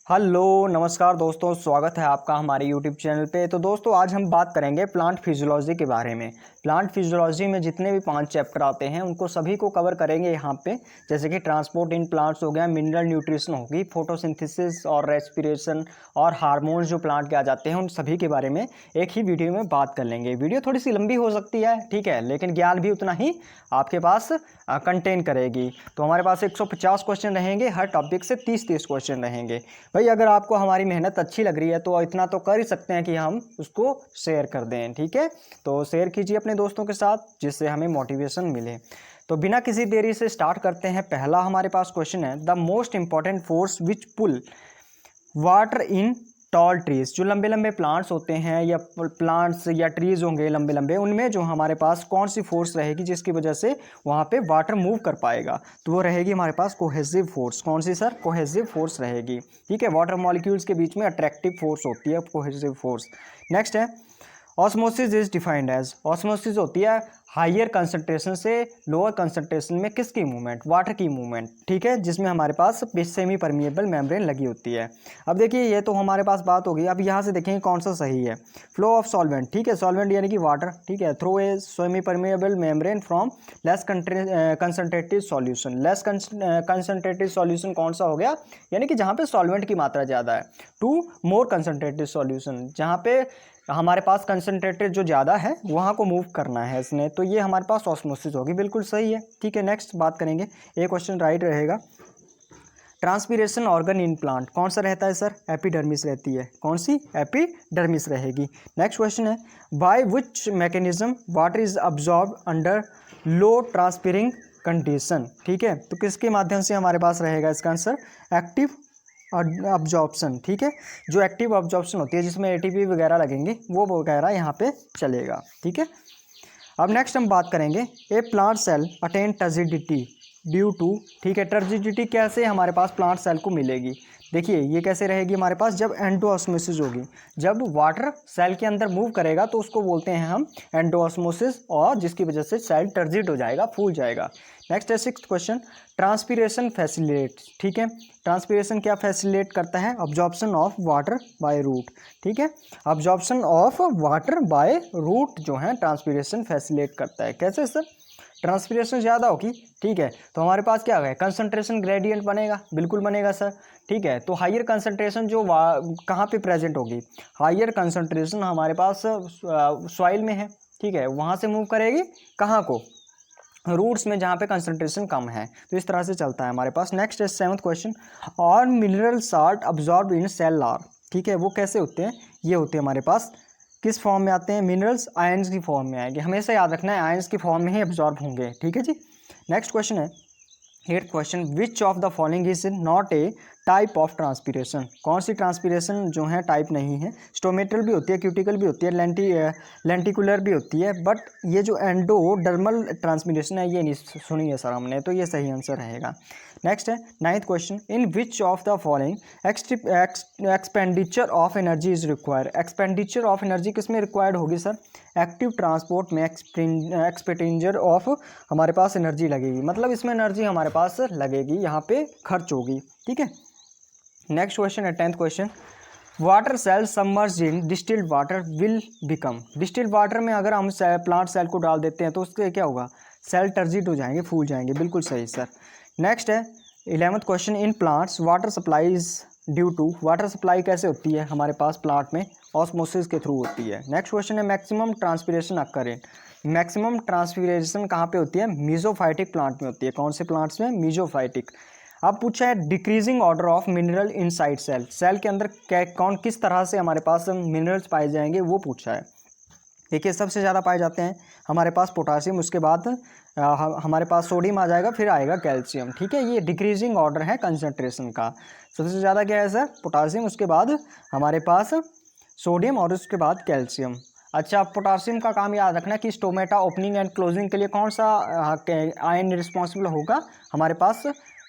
Hello नमस्कार दोस्तों, स्वागत है आपका हमारे यूट्यूब चैनल पे। तो दोस्तों आज हम बात करेंगे प्लांट फिजियोलॉजी के बारे में। प्लांट फिजियोलॉजी में जितने भी 5 चैप्टर आते हैं उनको सभी को कवर करेंगे यहाँ पे। जैसे कि ट्रांसपोर्ट इन प्लांट्स हो गया, मिनरल न्यूट्रिशन होगी, फोटोसिंथेसिस और रेस्पिरेशन और हार्मोन्स जो प्लांट के आ जाते हैं उन सभी के बारे में एक ही वीडियो में बात कर लेंगे। वीडियो थोड़ी सी लंबी हो सकती है, ठीक है, लेकिन ज्ञान भी उतना ही आपके पास कंटेन करेगी। तो हमारे पास 150 क्वेश्चन रहेंगे, हर टॉपिक से 30-30 क्वेश्चन रहेंगे। भाई अगर आपको हमारी मेहनत अच्छी लग रही है तो इतना तो कर ही सकते हैं कि हम उसको शेयर कर दें, ठीक है। तो शेयर कीजिए अपने दोस्तों के साथ जिससे हमें मोटिवेशन मिले। तो बिना किसी देरी से स्टार्ट करते हैं। पहला हमारे पास क्वेश्चन है, the most important force which pull water in tall trees. जो लंबे लंबे प्लांट्स होते हैं या प्लांट्स या ट्रीज होंगे लंबे लंबे, उनमें जो हमारे पास कौन सी फोर्स रहेगी जिसकी वजह से वहाँ पे वाटर मूव कर पाएगा, तो वो रहेगी हमारे पास कोहेसिव फोर्स। कौन सी सर? कोहेसिव फोर्स रहेगी, ठीक है। वाटर मॉलिक्यूल्स के बीच में अट्रैक्टिव फोर्स होती है कोहेसिव फोर्स। नेक्स्ट है, osmosis is defined as. Osmosis होती है हाइयर कंसंट्रेशन से लोअर कंसंट्रेशन में किसकी मूवमेंट? वाटर की मूवमेंट, ठीक है, जिसमें हमारे पास सेमी परमिएबल मेम्ब्रेन लगी होती है। अब देखिए ये तो हमारे पास बात होगी। अब यहाँ से देखेंगे कौन सा सही है। फ्लो ऑफ सॉल्वेंट, ठीक है, सॉल्वेंट यानी कि वाटर, ठीक है, through a semi permeable membrane from less concentrated solution. Less concentrated solution कौन सा हो गया? यानी कि जहाँ पे सॉल्वेंट की मात्रा ज़्यादा है, टू मोर कंसंट्रेटेड सॉल्यूशन, जहाँ पे हमारे पास कंसंट्रेटेड जो ज़्यादा है वहाँ को मूव करना है इसने, तो ये हमारे पास ऑस्मोसिस होगी, बिल्कुल सही है, ठीक है। नेक्स्ट बात करेंगे, एक क्वेश्चन राइट रहेगा। ट्रांसपीरेशन ऑर्गन इन प्लांट कौन सा रहता है सर? एपिडर्मिस रहती है। कौन सी? एपिडर्मिस रहेगी। नेक्स्ट क्वेश्चन है, by which mechanism water is absorb under low transpiring condition, ठीक है, तो किसके माध्यम से हमारे पास रहेगा इसका आंसर? एक्टिव अब्जॉर्प्शन, ठीक है। जो एक्टिव अब्जॉर्प्शन होती है जिसमें एटीपी वगैरह लगेंगे वो वगैरह यहाँ पे चलेगा, ठीक है। अब नेक्स्ट हम बात करेंगे, a plant cell attain turgidity due to, ठीक है, टर्जिडिटी कैसे हमारे पास प्लांट सेल को मिलेगी? देखिए ये कैसे रहेगी हमारे पास, जब एंडोऑस्मोसिस होगी, जब वाटर सेल के अंदर मूव करेगा तो उसको बोलते हैं हम एंडोऑस्मोसिस, और जिसकी वजह से सेल टर्जिड हो जाएगा, फूल जाएगा। नेक्स्ट है 6th क्वेश्चन, ट्रांसपीरेशन फैसिलिटेट, ठीक है, ट्रांसपीरेशन क्या फैसिलिटेट करता है? Absorption of water by root, ठीक है, absorption of water by root जो है ट्रांसपीरेशन फैसिलिटेट करता है। कैसे सर? ट्रांसपीरेशन ज़्यादा होगी, ठीक है, तो हमारे पास क्या है? कंसंट्रेशन ग्रेडियंट बनेगा, बिल्कुल बनेगा सर, ठीक है। तो हायर कंसंट्रेशन जो कहाँ पे प्रेजेंट होगी? हायर कंसंट्रेशन हमारे पास सॉइल में है, ठीक है, वहाँ से मूव करेगी कहाँ को? रूट्स में, जहाँ पे कंसंट्रेशन कम है। तो इस तरह से चलता है हमारे पास। नेक्स्ट है 7th क्वेश्चन, और mineral salt absorb in cell are, ठीक है, वो कैसे होते हैं? ये होते हैं हमारे पास किस फॉर्म में आते हैं? मिनरल्स आयंस की फॉर्म में आएंगे, हमेशा याद रखना है आयंस की फॉर्म में ही अब्जॉर्ब होंगे, ठीक है जी। नेक्स्ट क्वेश्चन है 8th question, which of the following is not a type of transpiration. कौन सी ट्रांसपीरेशन जो है टाइप नहीं है? स्टोमेटल भी होती है, क्यूटिकल भी होती है, लेंटिकुलर भी होती है, बट ये जो एंडोडर्मल ट्रांसपीरेशन है ये नहीं सुनी है सर हमने, तो ये सही आंसर रहेगा। नेक्स्ट है 9th question, in which of the following expenditure of energy is required. Expenditure of energy किस में रिक्वायर्ड होगी सर? एक्टिव ट्रांसपोर्ट में एक्सपेंडिचर ऑफ हमारे पास एनर्जी लगेगी, मतलब इसमें एनर्जी हमारे पास लगेगी, यहाँ पे खर्च होगी, ठीक है। नेक्स्ट क्वेश्चन है 10th question, water cell submerged in distilled water will become. Distilled water में अगर हम प्लांट सेल को डाल देते हैं तो उससे क्या होगा? सेल टर्जिड हो जाएंगे, फूल जाएंगे, बिल्कुल सही सर। नेक्स्ट है 11th question, in plants water supplies due to. Water supply कैसे होती है हमारे पास प्लांट में? ऑस्मोसिस के थ्रू होती है। नेक्स्ट क्वेश्चन है maximum transpiration occur in. Maximum transpiration कहाँ पे होती है? मीजोफाइटिक प्लांट में होती है। कौन से प्लांट्स में? मीजोफाइटिक। अब पूछा है decreasing order of mineral inside cell. Cell के अंदर किस तरह से हमारे पास मिनरल्स पाए जाएंगे वो पूछा है। देखिए सबसे ज़्यादा पाए जाते हैं हमारे पास पोटासियम, उसके बाद हमारे पास सोडियम आ जाएगा, फिर आएगा कैल्शियम, ठीक है। ये डिक्रीजिंग ऑर्डर है कंसंट्रेशन का। सबसे ज़्यादा क्या है सर? पोटासियम, उसके बाद हमारे पास सोडियम और उसके बाद कैल्शियम। अच्छा, पोटासियम का काम याद रखना कि स्टोमेटा ओपनिंग एंड क्लोजिंग के लिए कौन सा आयन रिस्पॉन्सिबल होगा? हमारे पास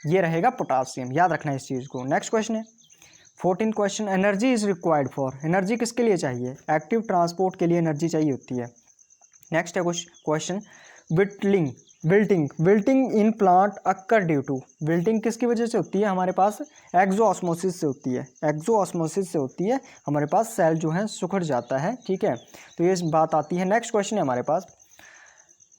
ये रहेगा पोटासियम, याद रखना इस चीज़ को। नेक्स्ट क्वेश्चन है 14th question, energy is required for. Energy किसके लिए चाहिए? एक्टिव ट्रांसपोर्ट के लिए एनर्जी चाहिए होती है। नेक्स्ट है question, wilting wilting in plant occur due to, wilting किसकी वजह से होती है हमारे पास, एक्सोऑस्मोसिस से होती है, एक्सोऑस्मोसिस से होती है, हमारे पास सेल जो है सुखड़ जाता है, ठीक है। तो ये बात आती है। नेक्स्ट क्वेश्चन है हमारे पास,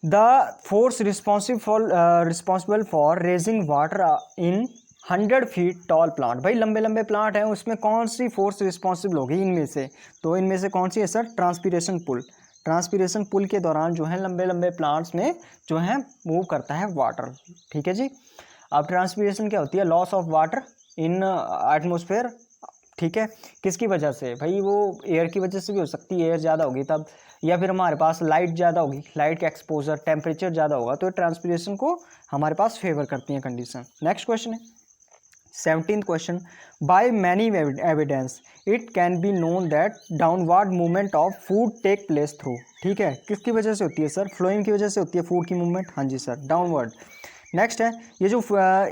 the force responsible for raising water in 100 feet tall plant, भाई लंबे लंबे प्लांट हैं उसमें कौन सी फोर्स रिस्पॉन्सिबल होगी इनमें से, तो इनमें से कौन सी है sir, transpiration pull, transpiration pull के दौरान जो है लंबे लंबे प्लांट्स में जो है मूव करता है वाटर, ठीक है जी। अब ट्रांसपीरेशन क्या होती है, loss of water in atmosphere, ठीक है, किसकी वजह से, भाई वो एयर की वजह से भी हो सकती है, एयर ज़्यादा होगी तब, या फिर हमारे पास लाइट ज़्यादा होगी, लाइट का एक्सपोजर, टेम्परेचर ज़्यादा होगा, तो ट्रांसपीरेशन को हमारे पास फेवर करती है कंडीशन। नेक्स्ट क्वेश्चन है 17th question, by many evidence it can be known that downward movement of food take place through, ठीक है, किसकी वजह से होती है सर, फ्लोइंग की वजह से होती है फूड की मूवमेंट, हाँ जी सर, डाउनवर्ड। नेक्स्ट है ये जो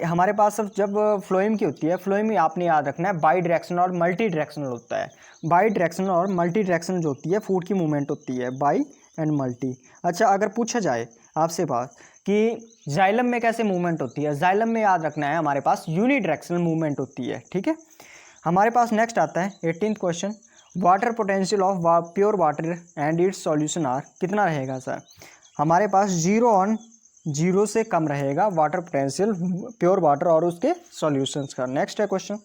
हमारे पास जब फ्लोइम की होती है, फ्लोइम में आपने याद रखना है बाई डायरेक्शनल और मल्टी डायरेक्शनल होता है, बाई डायरेक्शनल और मल्टी डायरेक्शनल जो होती है फूड की मूवमेंट होती है, बाई एंड मल्टी। अच्छा अगर पूछा जाए आपसे बात कि जाइलम में कैसे मूवमेंट होती है, जाइलम में याद रखना है हमारे पास यूनी डायरेक्शनल मूवमेंट होती है, ठीक है। हमारे पास नेक्स्ट आता है 18th question, water potential of pure water and its solution are, कितना रहेगा सर, हमारे पास 0 से कम रहेगा वाटर पोटेंशियल प्योर वाटर और उसके सॉल्यूशंस का। नेक्स्ट है question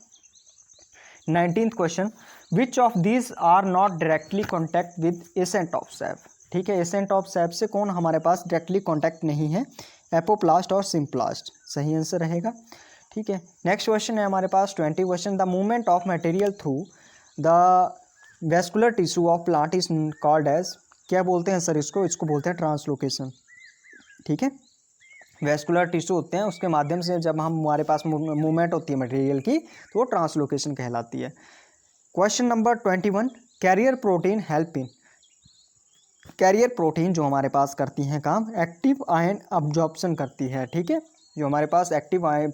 19th question, which of this are not directly contact with ascent of sap, ठीक है, एसेंट ऑफ सैप से कौन हमारे पास डायरेक्टली कॉन्टैक्ट नहीं है, एपोप्लास्ट और सिम्प्लास्ट, सही आंसर रहेगा, ठीक है। नेक्स्ट क्वेश्चन है हमारे पास 20 question, the movement of material through the vascular tissue of plant is called as, क्या बोलते हैं सर इसको, इसको बोलते हैं ट्रांसलोकेशन, ठीक है। वेस्कुलर टिश्यू होते हैं उसके माध्यम से जब हमारे पास मूवमेंट होती है मटेरियल की तो वो ट्रांसलोकेशन कहलाती है। Question number 21, carrier protein help in, carrier protein जो हमारे पास करती हैं काम, एक्टिव आयन अब्जॉर्प्शन करती है, ठीक है, जो हमारे पास active ion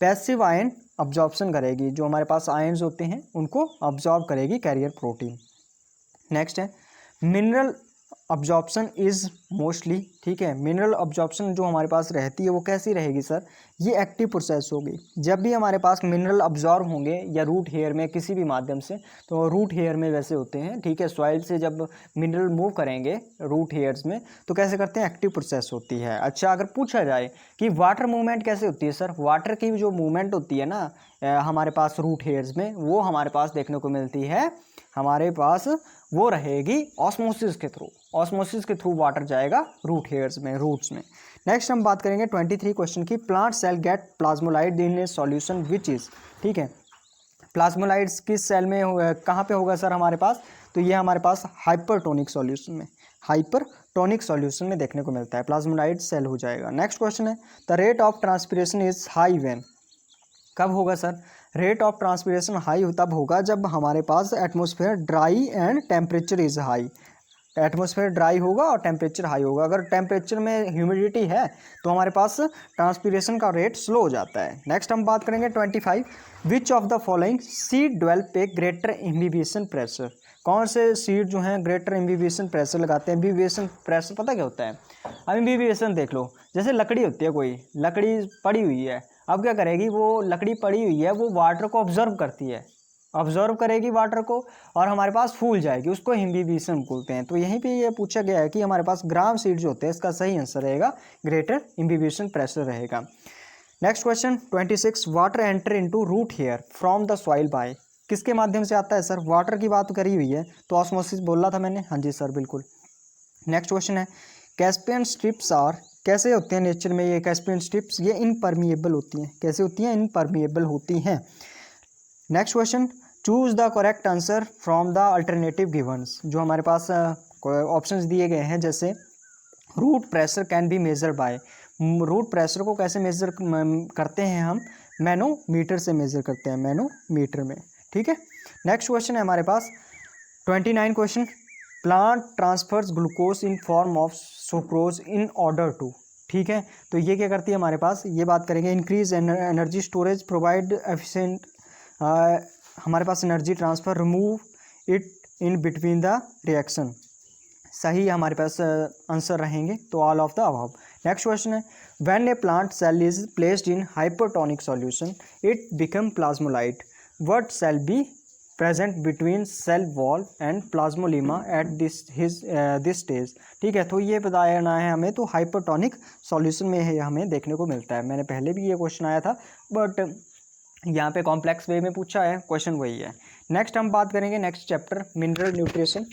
passive ion absorption करेगी, जो हमारे पास आयन्स होते हैं उनको अब्जॉर्ब करेगी कैरियर प्रोटीन। नेक्स्ट है मिनरल अब्जॉर्प्शन इज़ मोस्टली, ठीक है, मिनरल अब्जॉर्प्शन जो हमारे पास रहती है वो कैसी रहेगी सर, ये एक्टिव प्रोसेस होगी, जब भी हमारे पास मिनरल अब्जॉर्ब होंगे या रूट हेयर में किसी भी माध्यम से, तो रूट हेयर में वैसे होते हैं, ठीक है, सॉइल से जब मिनरल मूव करेंगे रूट हेयर्स में तो कैसे करते हैं, एक्टिव प्रोसेस होती है। अच्छा अगर पूछा जाए कि वाटर मूवमेंट कैसे होती है सर, वाटर की जो मूवमेंट होती है ना हमारे पास रूट हेयर्स में, वो हमारे पास देखने को मिलती है, हमारे पास वो रहेगी ऑस्मोसिस के थ्रू, ऑस्मोसिस के थ्रू वाटर जाएगा रूट हेयर्स में, रूट्स में। नेक्स्ट हम बात करेंगे 23 क्वेश्चन की, plant cell get plasmolyte in a solution which is, ठीक है, प्लाज्मोलाइट्स किस सेल में कहाँ पे होगा सर हमारे पास, तो ये हमारे पास हाइपरटोनिक सॉल्यूशन में, हाइपरटोनिक सॉल्यूशन में देखने को मिलता है, प्लाज्मोलाइट सेल हो जाएगा। नेक्स्ट क्वेश्चन है the rate of transpiration is high when, कब होगा sir, rate of transpiration high तब होगा जब हमारे पास atmosphere dry and temperature is high, atmosphere dry होगा और टेम्परेचर हाई होगा, अगर टेम्परेचर में ह्यूमिडिटी है तो हमारे पास ट्रांसपिरेशन का रेट स्लो हो जाता है। नेक्स्ट हम बात करेंगे 25, विच of the following seed develop a greater imbibition pressure, कौन से सीड जो हैं ग्रेटर इम्बिबिशन प्रेशर लगाते हैं, इम्बिबिशन प्रेशर पता क्या होता है, अब इम्बिबिशन देख लो, जैसे लकड़ी होती है, कोई लकड़ी पड़ी हुई है, अब क्या करेगी, वो लकड़ी पड़ी हुई है वो वाटर को ऑब्जर्व करती है, ऑब्जर्व करेगी वाटर को और हमारे पास फूल जाएगी, उसको इम्बिबिशन बोलते हैं। तो यहीं पे ये पूछा गया है कि हमारे पास ग्राम सीड जो होते हैं, इसका सही आंसर रहेगा ग्रेटर इम्बिबिशन प्रेशर रहेगा। Next question 26, water enter into root hair from the soil by, किसके माध्यम से आता है सर, वाटर की बात करी हुई है तो ऑस्मोसिस बोला था मैंने, हाँ जी सर बिल्कुल। नेक्स्ट क्वेश्चन है कैस्पियन स्ट्रिप्स आर, कैसे होते हैं नेचर में ये कैस्पियन स्ट्रिप्स, ये इनपरमिएबल होती हैं, कैसे होती हैं, इनपरमिएबल होती हैं। Next question, choose the correct answer from the alternative givens, जो हमारे पास ऑप्शंस दिए गए हैं, जैसे root pressure can be measure by, root pressure को कैसे मेजर करते हैं हम, मैनोमीटर से मेजर करते हैं, मैनोमीटर में, ठीक है। नेक्स्ट क्वेश्चन है हमारे पास 29 question, plant transfers glucose in form of sucrose in order to, ठीक है, तो ये क्या करती है हमारे पास, ये बात करेंगे increase energy storage, provide efficient, हमारे पास energy transfer, remove it in between the reaction, सही हमारे पास आंसर रहेंगे, तो all of the above. Next question is when a plant cell is placed in hypertonic solution it become plasmolyte what cell be present between cell wall and plasmolemma at this stage. ठीक है, तो ये बताना है हमें, तो hypertonic solution में है हमें देखने को मिलता है। मैंने पहले भी ये क्वेश्चन आया था बट यहाँ पे कॉम्प्लेक्स वे में पूछा है, क्वेश्चन वही है। नेक्स्ट हम बात करेंगे next chapter mineral nutrition.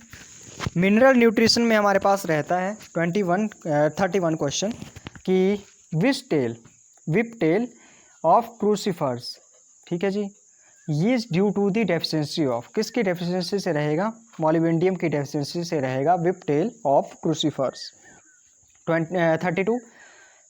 Mineral nutrition में हमारे पास रहता है 31 क्वेश्चन कि विप टेल ऑफ क्रूसीफर्स, ठीक है जी, ये due to the deficiency of, किसकी डेफिशिएंसी से रहेगा, मॉलिबेंडियम की डेफिशिएंसी से रहेगा whip tail of crucifers. 32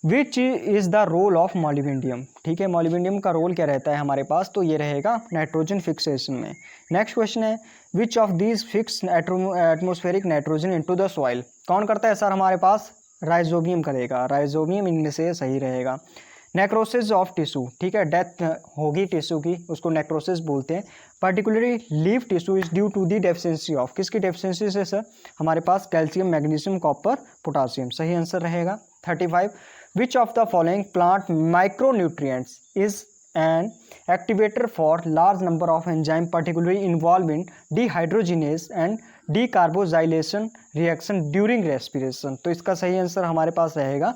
which is the role of molybdenum, ठीक है, मॉलिबेंडियम का रोल क्या रहता है हमारे पास, तो ये रहेगा नाइट्रोजन फिक्सेशन में। नेक्स्ट क्वेश्चन है which of these fix atmospheric nitrogen into the soil, कौन करता है सर हमारे पास, राइजोबियम करेगा, राइजोबियम इनमें से सही रहेगा। नेक्रोसिस ऑफ टिश्यू, ठीक है, डेथ होगी टिश्यू की, उसको नेक्रोसिस बोलते हैं। Particularly leaf tissue is due to the deficiency of, किसकी डेफिशिएंसी से सर, हमारे पास कैल्शियम, मैग्नीशियम, कॉपर, पोटासियम, सही आंसर रहेगा। 35 which of the following plant micronutrients is an activator for large number of enzyme particularly involve in dehydrogenase and decarboxylation reaction during respiration, तो इसका सही answer हमारे पास रहेगा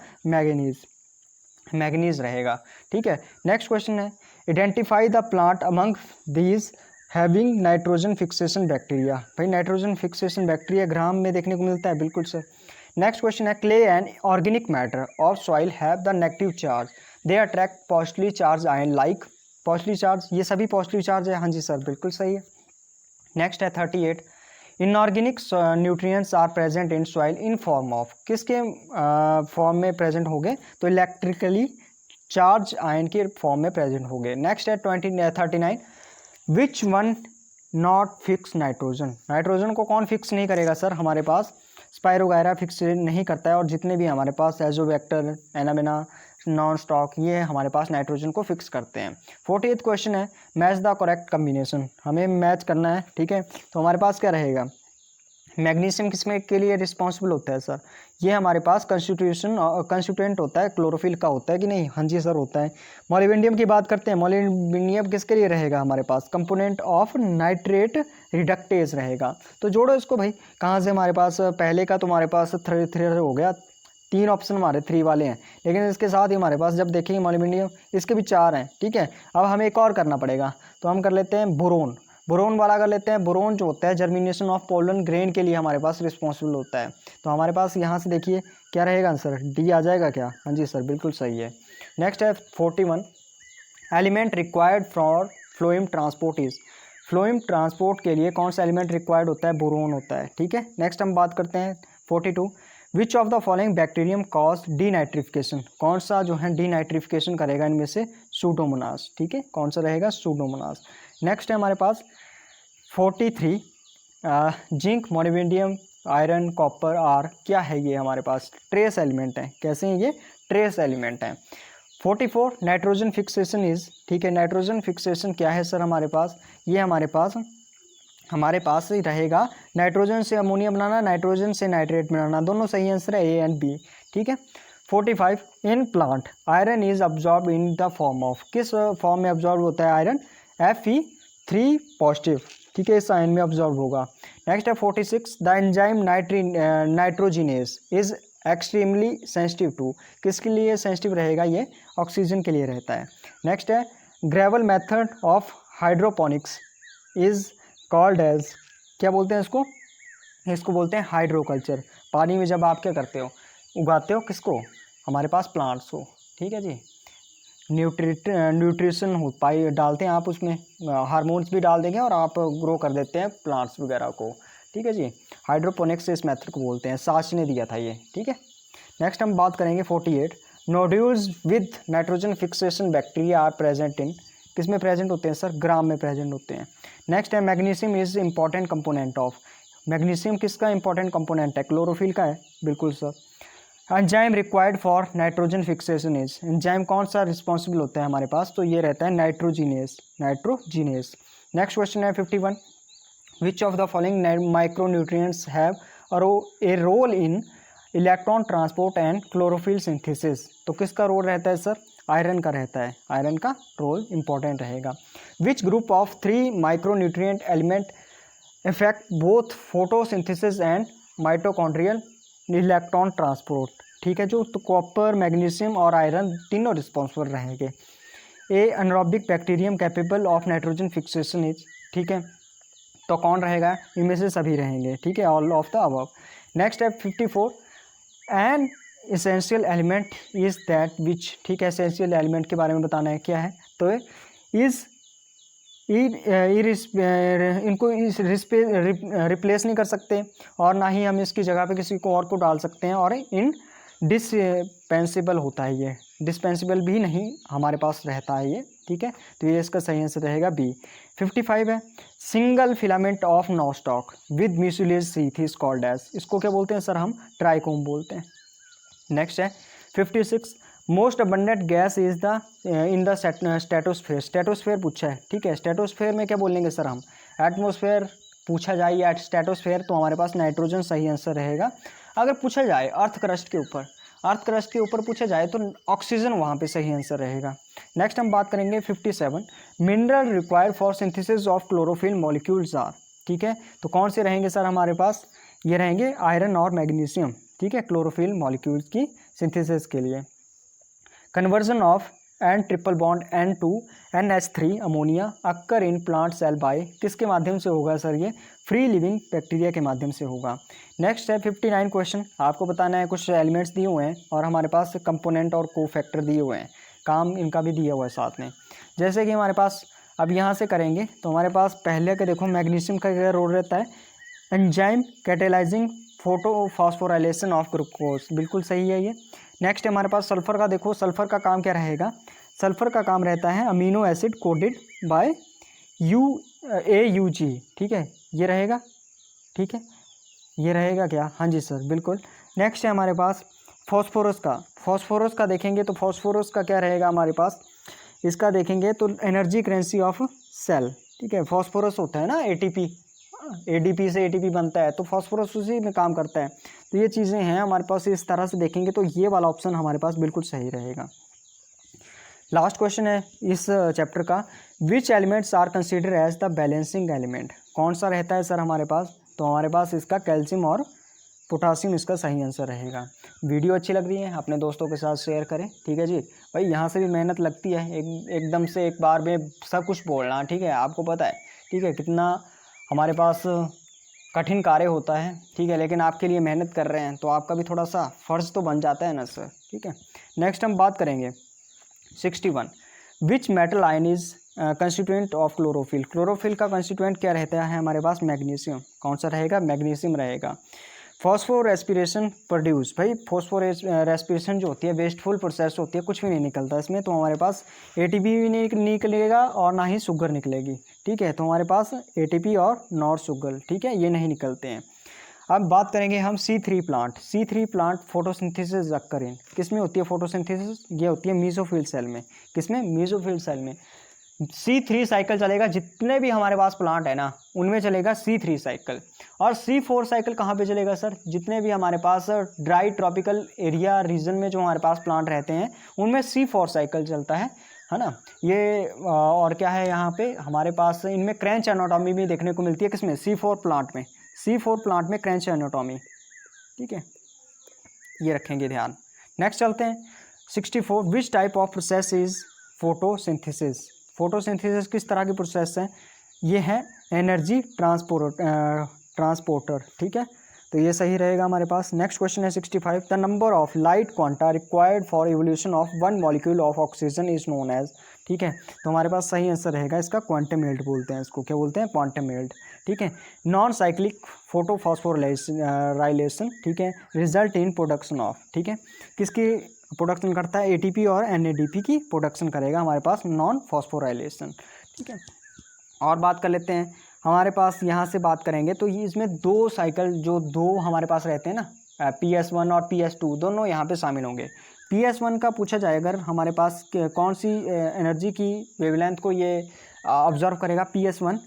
मैग्नीज रहेगा। ठीक है, नेक्स्ट क्वेश्चन है identify the plant among these having nitrogen fixation bacteria, भाई नाइट्रोजन फिक्सेशन बैक्टीरिया ग्राम में देखने को मिलता है, बिल्कुल सर। नेक्स्ट क्वेश्चन है clay and organic matter of soil have the negative charge they attract positively charge ion like, positive charge, ये सभी पॉजिटिव चार्ज है, हाँ जी सर बिल्कुल सही है। नेक्स्ट है 38 inorganic nutrients are present in soil in form of, किसके फॉर्म में प्रेजेंट हो गए, तो इलेक्ट्रिकली चार्ज आयन के फॉर्म में प्रेजेंट हो गए। नेक्स्ट है 39 which one not fix nitrogen, nitrogen को कौन फिक्स नहीं करेगा सर, हमारे पास स्पाइरोगायरा फिक्स नहीं करता है, और जितने भी हमारे पास एजोबैक्टर, एनाबेना, नॉन स्टॉक, ये हमारे पास नाइट्रोजन को फिक्स करते हैं। 48 क्वेश्चन है मैच द करेक्ट कम्बिनेशन, हमें मैच करना है, ठीक है, तो हमारे पास क्या रहेगा, मैग्नीशियम किसमें के लिए रिस्पॉन्सिबल होता है सर, ये हमारे पास कंस्टिट्यूएंट होता है, क्लोरोफिल का होता है कि नहीं, हाँ जी सर होता है। मॉलिबेंडियम की बात करते हैं, मॉलिबेंडियम किसके लिए रहेगा हमारे पास, कंपोनेंट ऑफ नाइट्रेट रिडक्टेज रहेगा, तो जोड़ो इसको भाई, कहाँ से हमारे पास पहले का तो हमारे पास 3 हो गया, 3 ऑप्शन हमारे 3 वाले हैं, लेकिन इसके साथ ही हमारे पास जब देखेंगे मॉलिबेंडियम इसके भी 4 हैं, ठीक है। अब हमें एक और करना पड़ेगा, तो हम कर लेते हैं बोरोन वाला कर लेते हैं। बोरोन जो होता है जर्मिनेशन ऑफ पोलन ग्रेन के लिए हमारे पास रिस्पॉन्सिबल होता है, तो हमारे पास यहाँ से देखिए क्या रहेगा आंसर, डी आ जाएगा क्या, हाँ जी सर बिल्कुल सही है। नेक्स्ट है 41 element required for phloem transport is, phloem transport के लिए कौन सा एलिमेंट रिक्वायर्ड होता है, बोरोन होता है, ठीक है। नेक्स्ट हम बात करते हैं 42 विच of the following bacterium cause denitrification, कौन सा जो है डीनाइट्रिफिकेशन करेगा इनमें से, सूडोमोनास, ठीक है, कौन सा रहेगा, सूडोमोनास। नेक्स्ट है हमारे पास 43 zinc, molybdenum, iron, copper are क्या है, ये हमारे पास ट्रेस एलिमेंट हैं, कैसे हैं ये, ट्रेस एलिमेंट हैं। 44 नाइट्रोजन फिक्सेशन इज, ठीक है, नाइट्रोजन फिक्सेशन क्या है सर हमारे पास, ये हमारे पास ही रहेगा नाइट्रोजन से अमोनिया बनाना, नाइट्रोजन से नाइट्रेट बनाना, दोनों सही आंसर है ए एंड बी, ठीक है। 45 in plant iron is absorb in the form of, किस फॉर्म में अब्जॉर्ब होता है आयरन, Fe3 पॉजिटिव, ठीक है, इस आयन में अब्जॉर्ब होगा। नेक्स्ट है 46 the enzyme nitrogenase is extremely sensitive to, किसके लिए सेंसिटिव रहेगा, ये ऑक्सीजन के लिए रहता है। नेक्स्ट है gravel method of hydroponics is called as, क्या बोलते हैं इसको बोलते हैं हाइड्रोकल्चर, पानी में जब आप क्या करते हो, उगाते हो किसको, हमारे पास प्लांट्स को, ठीक है जी, न्यूट्रिशन हो पाई डालते हैं आप उसमें, हार्मोन्स भी डाल देंगे और आप ग्रो कर देते हैं प्लांट्स वगैरह को, ठीक है जी, हाइड्रोपोनिक्स इस मेथड को बोलते हैं, साच ने दिया था ये, ठीक है। नेक्स्ट हम बात करेंगे 48 nodules with nitrogen fixation bacteria are present in, किस में प्रेजेंट होते हैं सर, ग्राम में प्रेजेंट होते हैं। नेक्स्ट है magnesium is important component of, magnesium किसका इंपॉर्टेंट कंपोनेंट है, क्लोरोफिल का है, बिल्कुल sir. Enzyme required for nitrogen fixation is, enzyme कौन सा रिस्पॉन्सिबल होता है हमारे पास, तो ये रहता है नाइट्रोजीनेस। नेक्स्ट क्वेश्चन है 51 which of the following micro nutrients have a role in electron transport and chlorophyll synthesis. तो किसका रोल रहता है सर? आयरन का रहता है, आयरन का रोल इंपॉर्टेंट रहेगा। Which group of 3 micronutrient element effect both photosynthesis and mitochondrial electron transport. ठीक है, जो तो कॉपर, मैग्नीशियम और आयरन तीनों रिस्पॉन्सिबल रहेंगे। A anaerobic bacterium capable of nitrogen fixation is. ठीक है, तो कौन रहेगा? इनमें से सभी रहेंगे। ठीक है, all of the above. Next है 54, an essential element is that which. ठीक है, एसेंशियल एलिमेंट के बारे में बताना है क्या है, तो इज इनको रिप्लेस नहीं कर सकते और ना ही हम इसकी जगह पे किसी को और को डाल सकते हैं, और इन डिस्पेंसिबल होता है, ये डिस्पेंसिबल भी नहीं हमारे पास रहता है ये। ठीक है, तो ये इसका सही आंसर रहेगा बी। 55 है, single filament of Nostoc with mucilage sheath is called as. इसको क्या बोलते हैं सर? हम ट्राइकोम बोलते हैं। नेक्स्ट है 56, most abundant gas is the in the stratosphere. Stratosphere पूछा है। ठीक है, स्ट्रेटोस्फेयर में क्या बोलेंगे सर हम? एटमॉस्फेयर पूछा जाए या स्ट्रेटोस्फेयर, तो हमारे पास नाइट्रोजन सही आंसर रहेगा। अगर पूछा जाए अर्थ क्रस्ट के ऊपर, अर्थ क्रस्ट के ऊपर पूछा जाए तो ऑक्सीजन वहाँ पे सही आंसर रहेगा। नेक्स्ट हम बात करेंगे 57, mineral required for synthesis of chlorophyll molecules are. ठीक है, तो कौन से रहेंगे सर हमारे पास? ये रहेंगे आयरन और मैग्नीशियम। ठीक है, क्लोरोफिल मॉलिक्यूल्स की सिंथेसिस के लिए। Conversion of N triple bond N2NH3 ammonia occur in plant cell by. किसके माध्यम से होगा सर? ये फ्री लिविंग बैक्टीरिया के माध्यम से होगा। नेक्स्ट है 59 क्वेश्चन। आपको बताना है, कुछ एलिमेंट्स दिए हुए हैं और हमारे पास कंपोनेंट और कोफैक्टर दिए हुए हैं, काम इनका भी दिया हुआ है साथ में। जैसे कि हमारे पास अब यहाँ से करेंगे तो हमारे पास पहले के देखो मैग्नीशियम का क्या रोल रहता है? Enzyme catalysing photophosphorylation of glucose, बिल्कुल सही है ये। नेक्स्ट है हमारे पास सल्फर का। देखो सल्फर का काम क्या रहेगा? सल्फर का काम रहता है amino acid coded by AUG। ठीक है, ये रहेगा। ठीक है, ये रहेगा क्या? हाँ जी सर, बिल्कुल। नेक्स्ट है हमारे पास फॉस्फोरस का। फॉस्फोरस का देखेंगे तो फॉस्फोरस का क्या रहेगा हमारे पास? इसका देखेंगे तो एनर्जी करेंसी ऑफ सेल। ठीक है, फॉस्फोरस होता है ना ADP से ATP बनता है, तो फॉस्फोरस उसी में काम करता है। तो ये चीज़ें हैं हमारे पास, इस तरह से देखेंगे तो ये वाला ऑप्शन हमारे पास बिल्कुल सही रहेगा। लास्ट क्वेश्चन है इस चैप्टर का, which elements are consider as the balancing element. कौन सा रहता है सर हमारे पास? तो हमारे पास इसका कैल्शियम और पोटासियम इसका सही आंसर रहेगा। वीडियो अच्छी लग रही है अपने दोस्तों के साथ शेयर करें। ठीक है जी भाई, यहाँ से भी मेहनत लगती है, एकदम से एक बार में सब कुछ बोलना। ठीक है, आपको पता है ठीक है कितना हमारे पास कठिन कार्य होता है। ठीक है, लेकिन आपके लिए मेहनत कर रहे हैं तो आपका भी थोड़ा सा फ़र्ज तो बन जाता है ना सर। ठीक है, नेक्स्ट हम बात करेंगे 61, which metal ion is constituent of chlorophyll. Chlorophyll का कंस्टिट्यूएंट क्या रहता है हमारे पास? मैग्नीशियम। कौन सा रहेगा? मैग्नीशियम रहेगा। Phosphor respiration produce. भाई फॉस्फोर रेस्पिरेशन जो होती है वेस्टफुल प्रोसेस होती है, कुछ भी नहीं निकलता इसमें, तो हमारे पास ATP भी नहीं निकलेगा और ना ही शुगर निकलेगी। ठीक है, तो हमारे पास ATP और नॉट शुगर, ठीक है, ये नहीं निकलते हैं। अब बात करेंगे हम C3 plant. C3 plant photosynthesis occur in. किस में होती है फोटोसिंथेसिस? ये होती है मीसोफिल सेल में। किसमें? मीसोफिल सेल में। C3 साइकिल चलेगा, जितने भी हमारे पास प्लांट है ना उनमें चलेगा C3 साइकिल। और C4 साइकिल कहाँ पे चलेगा सर? जितने भी हमारे पास ड्राई ट्रॉपिकल एरिया रीजन में जो हमारे पास प्लांट रहते हैं उनमें C4 साइकिल चलता है ना। ये और क्या है यहाँ पे हमारे पास, इनमें क्रैंच एनाटॉमी भी देखने को मिलती है। किसमें? C4 प्लांट में। C4 प्लांट में क्रैंच एनाटॉमी। ठीक है, ये रखेंगे ध्यान। नेक्स्ट चलते हैं 64, which type of process is photosynthesis. Photosynthesis किस तरह की प्रोसेस है? ये है एनर्जी ट्रांसपोर्टर। ठीक है, तो ये सही रहेगा हमारे पास। नेक्स्ट क्वेश्चन है 65, the number of light quanta required for evolution of one molecule of oxygen is known as. ठीक है, तो हमारे पास सही आंसर रहेगा इसका क्वांटम यील्ड बोलते हैं इसको। क्या बोलते हैं? Quantum yield. ठीक है, नॉन साइक्लिक फोटोफॉस्फोराइलेशन। ठीक है, रिजल्ट इन प्रोडक्शन ऑफ। ठीक है, किसकी प्रोडक्शन करता है? ATP और NADP की प्रोडक्शन करेगा हमारे पास नॉन फॉस्फोराइलेशन। ठीक है, और बात कर लेते हैं हमारे पास, यहाँ से बात करेंगे तो ये इसमें दो साइकिल जो दो हमारे पास रहते हैं ना, PS1 और PS2 दोनों यहाँ पे शामिल होंगे। PS1 का पूछा जाए अगर हमारे पास कौन सी एनर्जी की वेवलेंथ को ये ऑब्जर्व करेगा? PS1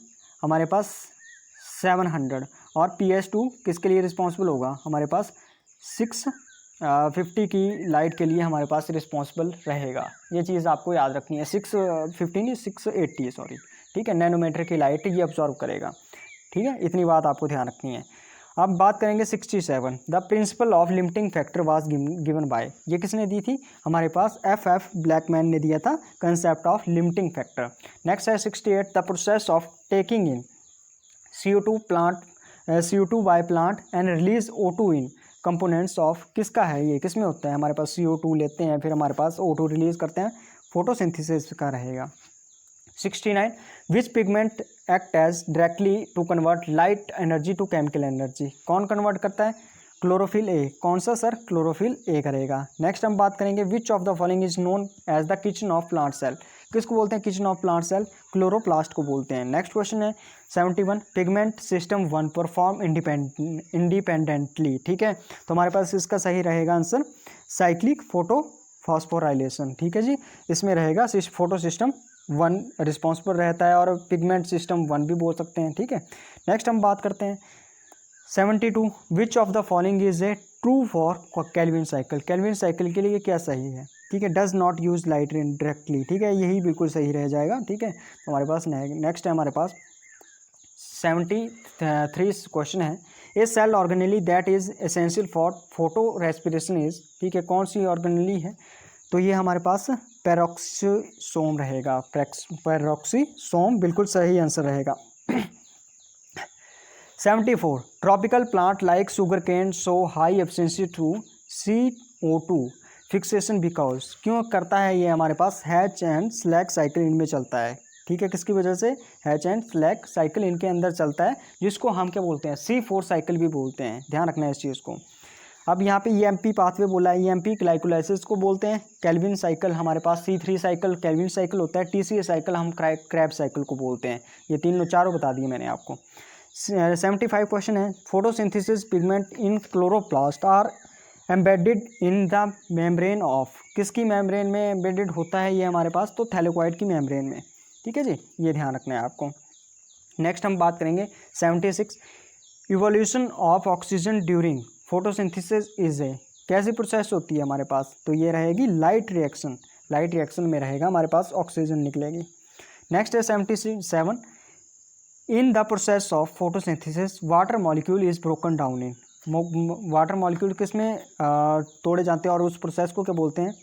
हमारे पास 700 और PS2 किसके लिए रिस्पॉन्सिबल होगा हमारे पास? 650 की लाइट के लिए हमारे पास रिस्पॉन्सिबल रहेगा। ये चीज़ आपको याद रखनी है। 650 नहीं 680 सॉरी, ठीक है, नैनोमीटर की लाइट ये ऑब्जॉर्व करेगा, ठीक है, इतनी बात आपको ध्यान रखनी है। अब बात करेंगे 67, the principle of limiting factor was given by, ये किसने दी थी, हमारे पास एफ ब्लैकमैन ने दिया था concept of limiting factor. Next है 68, the process of taking in CO2 by plant and release O2 in components of, किसका है ये, किस में होता है, हमारे पास CO2 लेते हैं फिर हमारे पास O2 रिलीज करते हैं, फोटोसिंथेसिस का रहेगा। 69, which pigment act as directly to convert light energy to chemical energy, कौन कन्वर्ट करता है, क्लोरोफिल ए, कौन सा सर, क्लोरोफिल ए करेगा। नेक्स्ट हम बात करेंगे which of the following is known as the kitchen of plant cell, किसको बोलते हैं kitchen of plant cell, chloroplast को बोलते हैं। नेक्स्ट क्वेश्चन है 71, पिगमेंट सिस्टम 1 परफॉर्म इंडिपेंडेंटली, ठीक है, तो हमारे पास इसका सही रहेगा आंसर साइक्लिक फोटो फॉस्फोराइलेशन, ठीक है जी, इसमें रहेगा फोटो सिस्टम 1 रिस्पॉन्सिबल रहता है और पिगमेंट सिस्टम 1 भी बोल सकते हैं, ठीक है। नेक्स्ट हम बात करते हैं 72, विच of the following is a true for Calvin cycle, Calvin cycle के लिए क्या सही है, ठीक है, does not use light directly, ठीक है, यही बिल्कुल सही रह जाएगा, ठीक है। तो हमारे पास नेक्स्ट है हमारे पास 73 क्वेश्चन है, a cell organelle that is essential for photorespiration is, ठीक है, कौन सी ऑर्गेनेली है, तो ये हमारे पास पेरोक्सीसोम रहेगा, पेरोक्सीसोम बिल्कुल सही आंसर रहेगा। 74, tropical plant like sugar cane show high efficiency to CO2 fixation because, क्यों करता है ये, हमारे पास हैच एंड स्लैग साइकिल इनमें चलता है, ठीक है, किसकी वजह से, हैच एंड स्लैग साइकिल इनके अंदर चलता है, जिसको हम क्या बोलते हैं, C4 साइकिल भी बोलते हैं, ध्यान रखना है इस चीज़ को। अब यहाँ पे EMP पाथवे बोला है, EMP ग्लाइकोलाइसिस को बोलते हैं, केल्विन साइकिल हमारे पास C3 साइकिल केल्विन साइकिल होता है, TCA साइकिल हम क्रैब साइकिल को बोलते हैं, ये तीनों चारों बता दिए मैंने आपको। 75 क्वेश्चन है, photosynthesis pigment in chloroplast are embedded in the membrane of, किसकी मेम्ब्रेन में एम्बेडेड होता है ये हमारे पास, तो थैलेकॉइड की मेम्ब्रेन में, ठीक है जी, ये ध्यान रखना है आपको। नेक्स्ट हम बात करेंगे 76, evolution of oxygen during photosynthesis is a, कैसी प्रोसेस होती है हमारे पास, तो ये रहेगी लाइट रिएक्शन, लाइट रिएक्शन में रहेगा हमारे पास ऑक्सीजन निकलेगी। नेक्स्ट है 77, in the process of photosynthesis water molecule is broken down in, water molecule किसमें तोड़े जाते हैं और उस प्रोसेस को क्या बोलते हैं,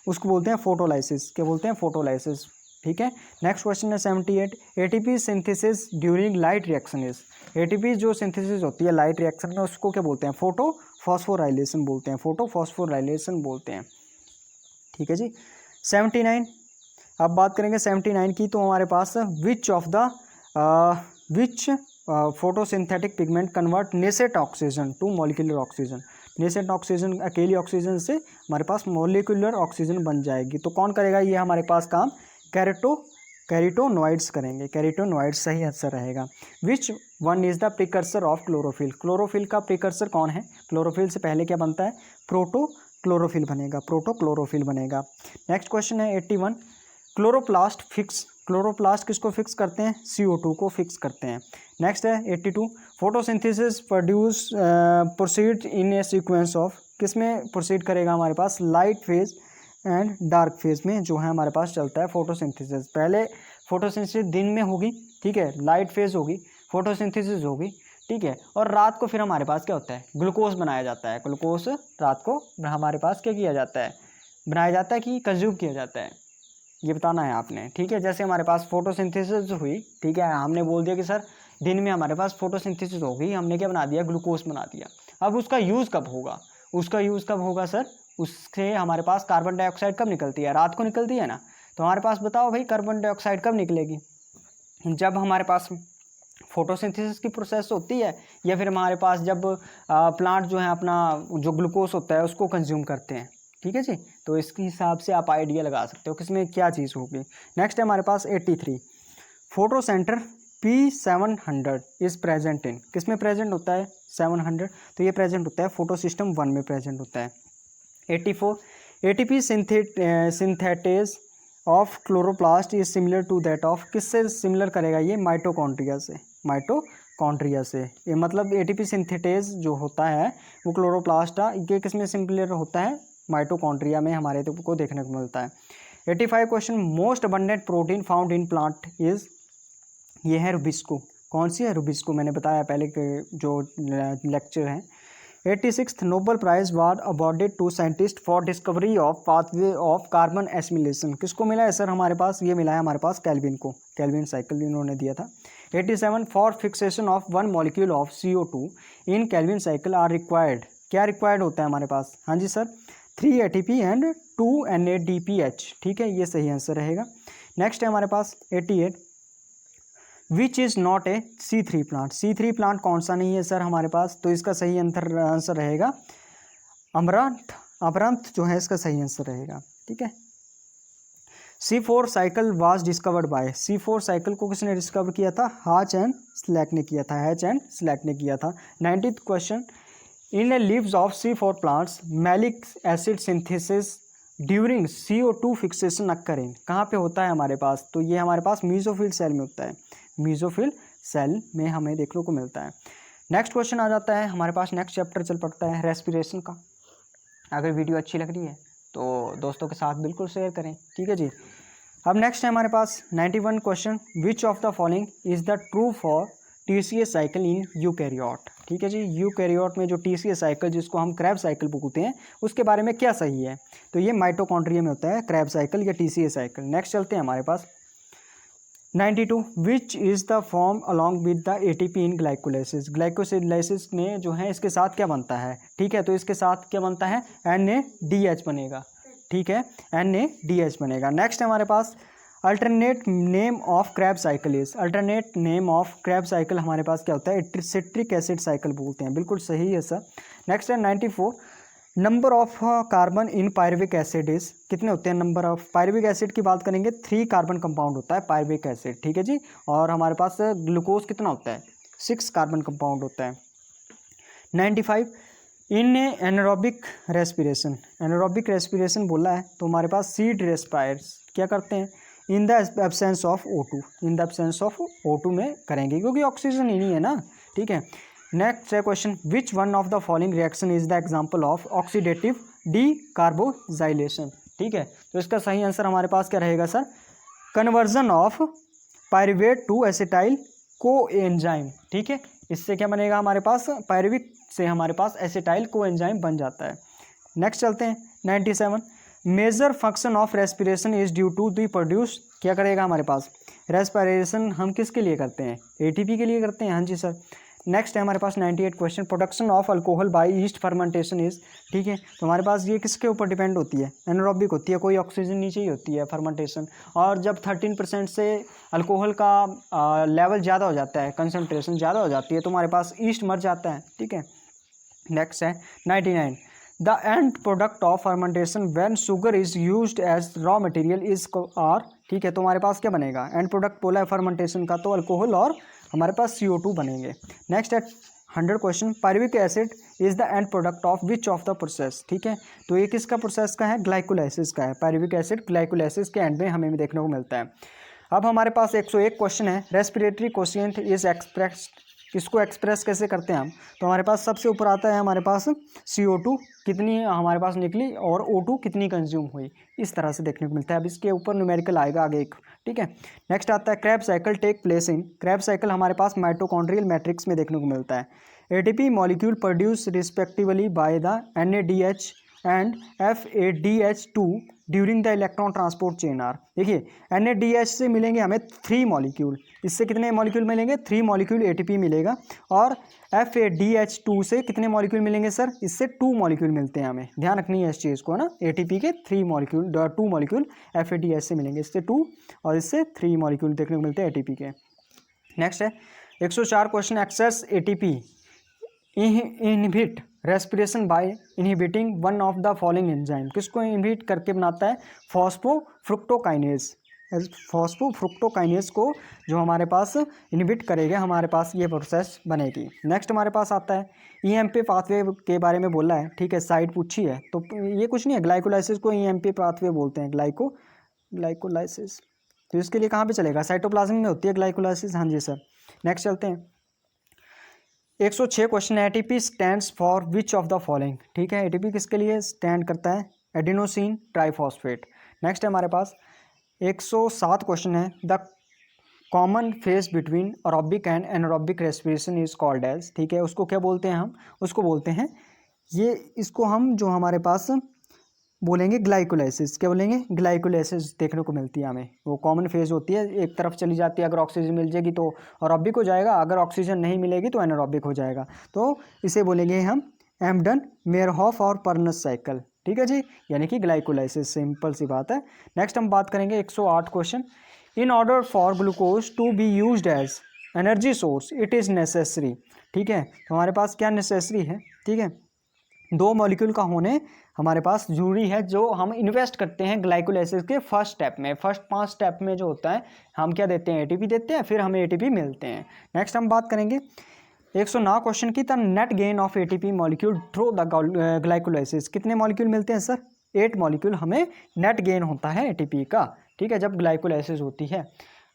उसको बोलते हैं फोटोलाइसिस, क्या बोलते हैं, फोटोलाइसिस, ठीक है। नेक्स्ट क्वेश्चन है 78, ATP synthesis during light reaction is, ATP जो सिंथेसिस होती है लाइट रिएक्शन में उसको क्या बोलते हैं, फोटो फॉस्फोराइलेशन बोलते हैं, फोटो फॉस्फोराइलेशन बोलते हैं, ठीक है जी। 79, अब बात करेंगे 79 की, तो हमारे पास which photosynthetic pigment convert nascent oxygen to molecular oxygen, nascent oxygen अकेली ऑक्सीजन से हमारे पास मॉलिक्यूलर ऑक्सीजन बन जाएगी, तो कौन करेगा ये हमारे पास काम, कैरिटोनॉइड्स करेंगे, कैरिटोनॉइड्स सही आंसर रहेगा। Which one is the precursor of chlorophyll, chlorophyll का प्रिकर्सर कौन है, क्लोरोफिल से पहले क्या बनता है, प्रोटोक्लोरोफिल बनेगा, प्रोटोक्लोरोफिल बनेगा। नेक्स्ट क्वेश्चन है 81, क्लोरोप्लास्ट फिक्स, क्लोरोप्लास्ट किसको फिक्स करते हैं, CO2 को फिक्स करते हैं। नेक्स्ट है 82, photosynthesis proceed in a sequence of, किस में प्रोसीड करेगा हमारे पास, light phase and dark phase में जो है हमारे पास चलता है फोटोसिंथेसिस, पहले फोटोसिंथेसिस दिन में होगी, ठीक है, लाइट फेज होगी, फोटोसिंथेसिस होगी, ठीक है, और रात को फिर हमारे पास क्या होता है, ग्लूकोज बनाया जाता है, ग्लूकोज रात को हमारे पास क्या किया जाता है, बनाया जाता है कि कंज्यूम किया जाता है, ये बताना है आपने, ठीक है। जैसे हमारे पास फोटोसिंथेसिस हुई, ठीक है, हमने बोल दिया कि सर दिन में हमारे पास फोटोसिंथेसिस होगी, हमने क्या बना दिया, ग्लूकोज बना दिया, अब उसका यूज़ कब होगा, उसका यूज़ कब होगा सर, उससे हमारे पास कार्बन डाइऑक्साइड कब निकलती है, रात को निकलती है ना, तो हमारे पास बताओ भाई कार्बन डाइऑक्साइड कब निकलेगी, जब हमारे पास फोटोसिंथेसिस की प्रोसेस होती है, या फिर हमारे पास जब प्लांट जो है अपना जो ग्लूकोज होता है उसको कंज्यूम करते हैं, ठीक है जी, तो इसके हिसाब से आप आइडिया लगा सकते हो किसमें क्या चीज़ होगी। नेक्स्ट है हमारे पास 83, photo centre P700 is present in, किस में प्रेजेंट होता है, 700, तो ये प्रेजेंट होता है फोटो सिस्टम 1 में प्रेजेंट होता है। 84, ATP synthetase of chloroplast is similar to that of, किससे सिमिलर करेगा ये, माइटोकॉन्ड्रिया से, माइटोकॉन्ड्रिया माइटोकॉन्ड्रिया से। ये मतलब एटीपी सिंथेटेज जो होता है वो क्लोरोप्लास्ट ये किसमें सिंपलर होता है, माइटोकॉन्ड्रिया में हमारे को देखने को मिलता है। 85 question, most abundant protein found in plant is, ये है रुबिस्को। कौन सी है, रुबिस्को, मैंने बताया पहले के जो लेक्चर हैं। 86th Nobel prize was awarded to scientist for discovery of pathway of carbon assimilation, किसको मिला है सर हमारे पास, ये मिला है हमारे पास केल्विन को, केल्विन साइकिल इन्होंने दिया था। 87 for fixation of one molecule of CO2 in Calvin cycle are required, क्या रिक्वायर्ड होता है हमारे पास, हाँ जी सर, 3 ATP एंड 2 NADPH, ठीक है, ये सही आंसर रहेगा। नेक्स्ट है हमारे पास 88, which is not a C3 plant, C3 plant कौन सा नहीं है सर हमारे पास, तो इसका सही आंसर रहेगा अमरंथ, अमरंथ जो है इसका सही आंसर रहेगा, ठीक है। C4 cycle was discovered by, C4 cycle को किसने डिस्कवर किया था, हाच एंड स्लैक ने किया था, हैच एंड स्लैक ने किया था। 90th question, in a leaves of C4 plants malic acid synthesis during CO2 fixation occurring, कहाँ पे होता है हमारे पास, तो ये हमारे पास मीजोफिल सेल में होता है, मीजोफिल सेल में हमें देखने को मिलता है। नेक्स्ट क्वेश्चन आ जाता है हमारे पास, नेक्स्ट चैप्टर चल पड़ता है रेस्पिरेशन का। अगर वीडियो अच्छी लग रही है तो दोस्तों के साथ बिल्कुल शेयर करें, ठीक है जी। अब नेक्स्ट है हमारे पास 91 question, which of the following is the true for TCA cycle in eukaryote, ठीक है जी, यूकैरियोट में जो TCA साइकिल जिसको हम क्रैब साइकिल बोलते हैं उसके बारे में क्या सही है, तो ये माइटोकॉन्ड्रिया में होता है क्रैब साइकिल या TCA साइकिल। नेक्स्ट चलते हैं हमारे पास 92, which is the form along with the ATP in glycolysis, ग्लाइकोसिलाइसिस में जो है इसके साथ क्या बनता है, ठीक है, तो इसके साथ क्या बनता है, NADH बनेगा, ठीक है, NADH बनेगा। नेक्स्ट हमारे पास alternate name of Krebs cycle is, alternate name of Krebs cycle हमारे पास क्या होता है, सिट्रिक एसिड साइकिल बोलते हैं, बिल्कुल सही है सर। नेक्स्ट है 94, number of carbon in pyruvic acid is, कितने होते हैं नंबर ऑफ, पायरुविक एसिड की बात करेंगे 3 कार्बन कंपाउंड होता है पायरुविक एसिड, ठीक है जी, और हमारे पास ग्लूकोज कितना होता है, 6 कार्बन कंपाउंड होता है। 95, इन एनारोबिक रेस्पिरेशन, एनारोबिक रेस्पिरेशन बोला है तो हमारे पास सीड रेस्पायर्स क्या करते हैं, in the absence of O2, in the absence of O2 में करेंगे क्योंकि ऑक्सीजन ही नहीं है ना, ठीक है। नेक्स्ट है question, which one of the following reaction is the example of oxidative decarboxylation, ठीक है, तो इसका सही आंसर हमारे पास क्या रहेगा sir, conversion of pyruvate to acetyl coenzyme, ठीक है, इससे क्या बनेगा हमारे पास, पायरुविक से हमारे पास एसिटाइल कोएंजाइम बन जाता है। नेक्स्ट चलते हैं 97, major function of respiration is due to the produce, क्या करेगा हमारे पास, रेस्पिरेशन हम किसके लिए करते हैं, ATP के लिए करते हैं, हाँ जी सर। नेक्स्ट है हमारे पास 98 question, production of alcohol by yeast fermentation is, ठीक है, तो हमारे पास ये किसके ऊपर डिपेंड होती है, एनारोबिक होती है, कोई ऑक्सीजन नीचे ही होती है फर्मेंटेशन, और जब 13% से अल्कोहल का लेवल ज़्यादा हो जाता है, कंसनट्रेशन ज़्यादा हो जाती है तो हमारे पास ईस्ट मर जाता है, ठीक है। नेक्स्ट है 99, the end product of fermentation when sugar is used as raw material is are, ठीक है, तो हमारे पास क्या बनेगा, एंड प्रोडक्ट बोला है फर्मेंटेशन का तो अल्कोहल और हमारे पास CO2 बनेंगे। नेक्स्ट है 100 question, pyruvic acid is the end product of which of the process, ठीक है, तो ये किसका प्रोसेस का है, ग्लाइकोलाइसिस का है, पायरुविक एसिड ग्लाइकोलाइसिस के एंड में हमें देखने को मिलता है। अब हमारे पास 101 क्वेश्चन है, रेस्पिरेटरी कोशिएंट इज एक्सप्रेस्ड, इसको एक्सप्रेस कैसे करते हैं हम, तो हमारे पास सबसे ऊपर आता है हमारे पास CO2 कितनी हमारे पास निकली और O2 कितनी कंज्यूम हुई, इस तरह से देखने को मिलता है। अब इसके ऊपर न्यूमेरिकल आएगा आगे एक, ठीक है। नेक्स्ट आता है Krebs cycle take place in, Krebs cycle हमारे पास माइटोकॉन्ड्रियल मैट्रिक्स में देखने को मिलता है। ATP molecule produce respectively by the NADH and FADH2 during the electron transport chain are, देखिए NADH से मिलेंगे हमें 3 मॉलिक्यूल, इससे कितने मॉलिक्यूल मिलेंगे, 3 मॉलिक्यूल ATP मिलेगा, और FADH2 से कितने मॉलिक्यूल मिलेंगे सर, इससे 2 मॉलिक्यूल मिलते हैं, हमें ध्यान रखनी है इस चीज़ को ना, ATP के 3 मॉलिक्यूल 2 मॉलिक्यूल FADH से मिलेंगे, इससे 2 और इससे 3 मॉलिक्यूल देखने को मिलते हैं ATP के। नेक्स्ट है 104 question, excess ATP inhibit respiration by inhibiting one of the following enzyme, किसको इनहिबिट करके बनाता है, फॉस्फोफ्रुक्टोकाइनेज, फॉस्फोफ्रुक्टोकाइनेज को जो हमारे पास इनहिबिट करेगा हमारे पास ये प्रोसेस बनेगी। नेक्स्ट हमारे पास आता है EMP पाथवे के बारे में बोला है, ठीक है, साइड पूछी है, तो ये कुछ नहीं है, ग्लाइकोलाइसिस को EMP पाथवे बोलते हैं, ग्लाइकोलाइसिस, तो इसके लिए कहाँ पे चलेगा, साइटोप्लाज्म में होती है ग्लाइकोलाइसिस, हाँ जी सर। नेक्स्ट चलते हैं 106 क्वेश्चन है, ATP stands for which of the following. ठीक है, एटीपी किसके लिए स्टैंड करता है? Adenosine triphosphate. नेक्स्ट है हमारे पास 107 क्वेश्चन है, the common phase between aerobic and anaerobic respiration is called as. ठीक है, उसको क्या बोलते हैं हम? उसको बोलते हैं इसको हम जो हमारे पास बोलेंगे ग्लाइकोलाइसिस। क्या बोलेंगे? ग्लाइकोलाइसिस देखने को मिलती है हमें। वो कॉमन फेज होती है, एक तरफ चली जाती है, अगर ऑक्सीजन मिल जाएगी तो एरोबिक हो जाएगा, अगर ऑक्सीजन नहीं मिलेगी तो एनारोबिक हो जाएगा। तो इसे बोलेंगे हम एम्पटन मेयरहॉफ और पर्नस साइकिल। ठीक है जी, यानी कि ग्लाइकोलाइसिस, सिंपल सी बात है। नेक्स्ट हम बात करेंगे 108 question, in order for glucose to be used as energy source it is necessary. ठीक है, तो हमारे पास क्या नेसेसरी है? ठीक है, 2 मॉलिक्यूल का होने हमारे पास जरूरी है, जो हम इन्वेस्ट करते हैं ग्लाइकोलाइसिस के फर्स्ट स्टेप में। फर्स्ट 5 स्टेप में जो होता है, हम क्या देते हैं? एटीपी देते हैं, फिर हमें एटीपी मिलते हैं। नेक्स्ट हम बात करेंगे 109 क्वेश्चन की, the net gain of ATP molecule through the glycolysis. कितने मॉलिक्यूल मिलते हैं सर? 8 मॉलिक्यूल हमें नेट गेन होता है एटीपी का। ठीक है, जब ग्लाइकोलाइसिस होती है।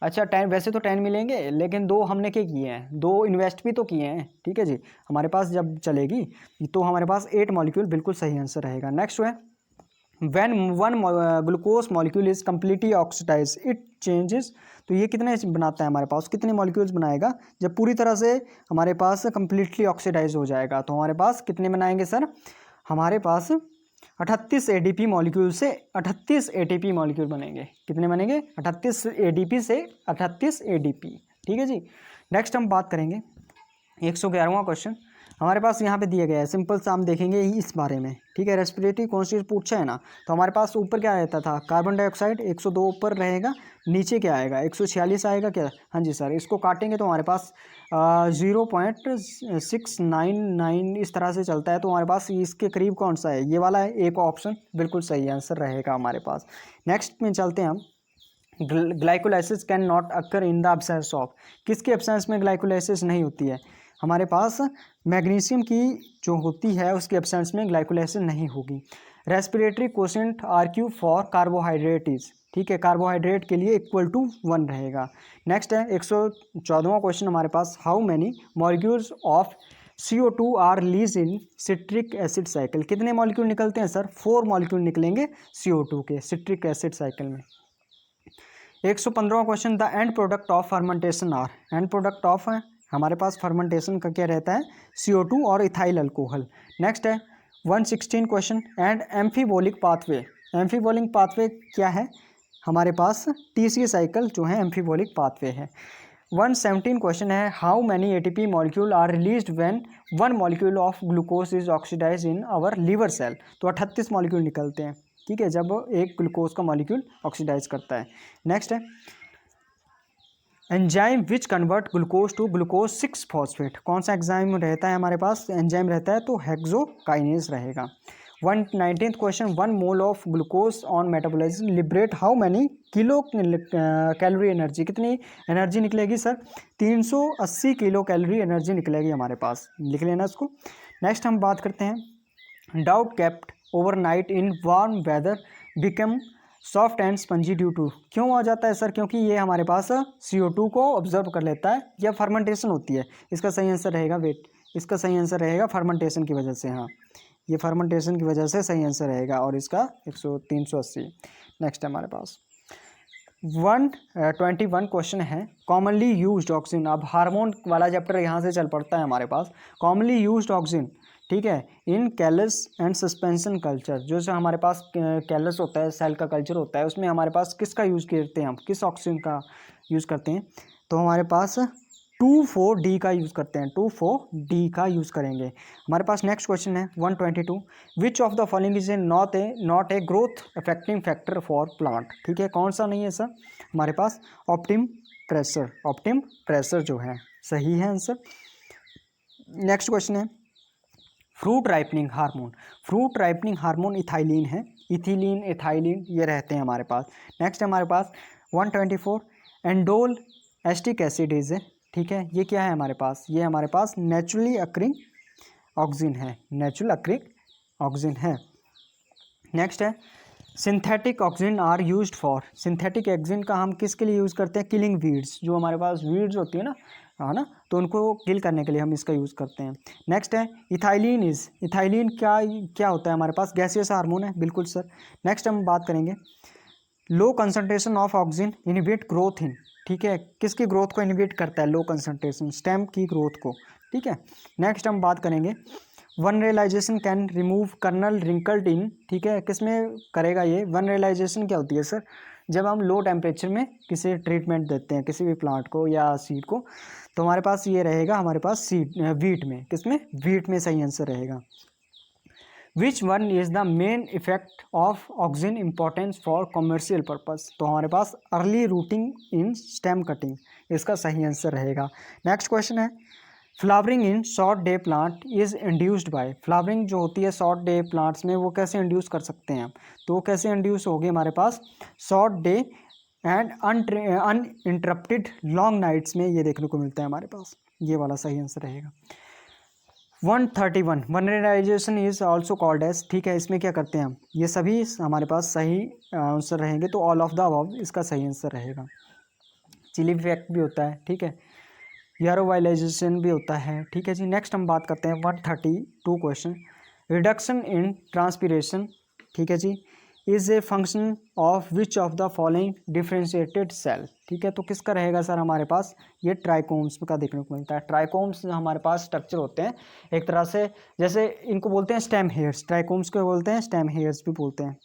अच्छा, 10 वैसे तो 10 मिलेंगे, लेकिन 2 हमने क्या किए हैं? 2 इन्वेस्ट भी तो किए हैं। ठीक है जी, हमारे पास जब चलेगी तो हमारे पास 8 मॉलिक्यूल बिल्कुल सही आंसर रहेगा। नेक्स्ट है when one glucose molecule is completely oxidise it changes. तो ये कितने बनाता है हमारे पास? कितने मॉलिक्यूल्स बनाएगा जब पूरी तरह से हमारे पास कम्प्लीटली ऑक्सीडाइज हो जाएगा? तो हमारे पास कितने बनाएंगे सर? हमारे पास 38 एडीपी मॉलिक्यूल से 38 एटीपी मॉलिक्यूल बनेंगे। कितने बनेंगे? 38 एडीपी से 38 एडीपी। ठीक है जी। नेक्स्ट हम बात करेंगे 111वां क्वेश्चन, हमारे पास यहाँ पे दिया गया है, सिंपल सा हम देखेंगे इस बारे में। ठीक है, रेस्पिरेटरी कॉन्स्टिट्यूएंट पूछा है ना, तो हमारे पास ऊपर क्या रहता था? कार्बन डाइऑक्साइड 102 ऊपर रहेगा, नीचे क्या आएगा? 146 आएगा क्या? हाँ जी सर, इसको काटेंगे तो हमारे पास 0.699 इस तरह से चलता है। तो हमारे पास इसके करीब कौन सा है? ये वाला है, एक ऑप्शन बिल्कुल सही आंसर रहेगा हमारे पास। नेक्स्ट में चलते हैं हम, glycolysis can not occur in the absence of. किसके एब्सेंस में ग्लाइकोलाइसिस नहीं होती है? हमारे पास मैग्नीशियम की जो होती है उसके एब्सेंस में ग्लाइकोलाइसिस नहीं होगी। Respiratory quotient R Q for carbohydrate is. ठीक है, कार्बोहाइड्रेट के लिए =1 रहेगा। नेक्स्ट है 114वां क्वेश्चन हमारे पास, how many molecules of CO2 are release in citric acid cycle. कितने मॉलिक्यूल निकलते हैं सर? 4 मॉलिक्यूल निकलेंगे CO2 के सिट्रिक एसिड साइकिल में। 115वां question, the end product of fermentation are. End product of हमारे पास फर्मेंटेशन का क्या रहता है? CO2 और इथाइल अल्कोहल। नेक्स्ट है 116 क्वेश्चन, एंड एम्फीबोलिक पाथवे। एम्फीबोलिक पाथवे क्या है? हमारे पास TCA साइकिल जो है एम्फीबोलिक पाथवे है। 117 क्वेश्चन है, how many ATP molecule are released when 1 molecule of glucose is oxidise in our liver cell. तो 38 मॉलिक्यूल निकलते हैं। ठीक है, जब एक ग्लूकोज का मॉलिक्यूल ऑक्सीडाइज करता है। नेक्स्ट है enzyme which convert glucose to glucose 6 phosphate. कौन सा एंजाइम रहता है हमारे पास? एंजाइम रहता है तो हेक्सोकाइनेज रहेगा। 119th question, 1 mole of glucose on metabolism liberate how many kilo calorie energy. कितनी एनर्जी निकलेगी सर? 380 किलो कैलोरी एनर्जी निकलेगी हमारे पास, लिख लेना इसको। नेक्स्ट हम बात करते हैं, dough kept overnight in warm weather become soft and spongy due to. क्यों आ जाता है सर? क्योंकि ये हमारे पास CO2 को ऑब्जर्व कर लेता है, या फर्मेंटेशन होती है। इसका सही आंसर रहेगा, वेट, इसका सही आंसर रहेगा फर्मेंटेशन की वजह से। हाँ, ये फर्मेंटेशन की वजह से सही आंसर रहेगा, और इसका 380। नेक्स्ट है हमारे पास 121 क्वेश्चन है, कॉमनली यूज्ड ऑक्सीजन। अब हार्मोन वाला चैप्टर यहाँ से चल पड़ता है हमारे पास। कॉमनली यूज्ड ऑक्सीजन, ठीक है, इन कैलस एंड सस्पेंशन कल्चर। जो से हमारे पास कैलस होता है, सेल का कल्चर होता है, उसमें हमारे पास किसका यूज़ करते हैं? हम किस ऑक्सीजन का यूज़ करते हैं? तो हमारे पास 2,4-D का यूज़ करते हैं, 2,4-D का यूज़ करेंगे। हमारे पास नेक्स्ट क्वेश्चन है 122, विच of the following is not a growth affecting factor for plant. ठीक है, कौन सा नहीं है सर? हमारे पास ऑप्टिम प्रेशर, ऑप्टिम प्रेशर जो है सही है आंसर। नेक्स्ट क्वेश्चन है fruit ripening hormone. Fruit ripening hormone ethylene है, इथिलीन इथाइलिन ये रहते हैं हमारे पास। नेक्स्ट है हमारे पास 124, एंडोल एस्टिक एसिड इज। ठीक है, ये क्या है हमारे पास? ये हमारे पास नेचुरली अक्रिंग ऑक्सीजन है, नेचुरल अक्रिंग ऑक्सीजन है। नेक्स्ट है synthetic auxin are used for, synthetic auxin का हम किसके लिए यूज़ करते हैं? किलिंग वीड्स, जो हमारे पास वीड्स होती है ना, है ना, तो उनको किल करने के लिए हम इसका यूज़ करते हैं। नेक्स्ट है इथाइलिन इज, इथाइलिन क्या क्या होता है हमारे पास? गैसियस हार्मोन है, बिल्कुल सर। नेक्स्ट हम बात करेंगे low concentration of oxygen inhibit growth in, ठीक है, किसकी ग्रोथ को इनहिबिट करता है? लो कंसंट्रेशन, स्टेम की ग्रोथ को, ठीक है। नेक्स्ट हम बात करेंगे वनरेलाइजेशन कैन रिमूव कर्नल रिंकल्ड इन, ठीक है, किसमें करेगा ये? वनरेलाइजेशन क्या होती है सर? जब हम लो टेम्परेचर में किसी ट्रीटमेंट देते हैं किसी भी प्लांट को या सीड को, तो हमारे पास ये रहेगा, हमारे पास सीड वीट में, किसमें? वीट में सही आंसर रहेगा। Which one is the main effect of oxygen importance for commercial purpose? तो हमारे पास early rooting in stem cutting, इसका सही आंसर रहेगा। नेक्स्ट क्वेश्चन है flowering in short day plant is induced by, flowering जो होती है शॉर्ट डे प्लांट्स में वो कैसे इंड्यूस कर सकते हैं? तो वो कैसे इंड्यूस होगी हमारे पास? Short day and uninterrupted long nights में ये देखने को मिलता है हमारे पास, ये वाला सही आंसर रहेगा। 131 वनरेलाइजेशन इज ऑल्सो कॉल्ड एज, ठीक है, इसमें क्या करते हैं हम? ये सभी हमारे पास सही आंसर रहेंगे, तो ऑल ऑफ द अबव इसका सही आंसर रहेगा। चिली इफेक्ट भी होता है, ठीक है, यारोवाइलाइजेशन भी होता है, ठीक है जी। नेक्स्ट हम बात करते हैं 132 क्वेश्चन रिडक्शन इन ट्रांसपीरेशन, ठीक है जी, is a function of which of the following differentiated cell, ठीक है, तो किसका रहेगा सर हमारे पास? ये ट्राइकोम्स का देखने को मिलता है। ट्राइकोम्स हमारे पास स्ट्रक्चर होते हैं एक तरह से, जैसे इनको बोलते हैं स्टेम हेयर्स, ट्राइकोम्स को बोलते हैं स्टेम हेयर्स भी बोलते हैं।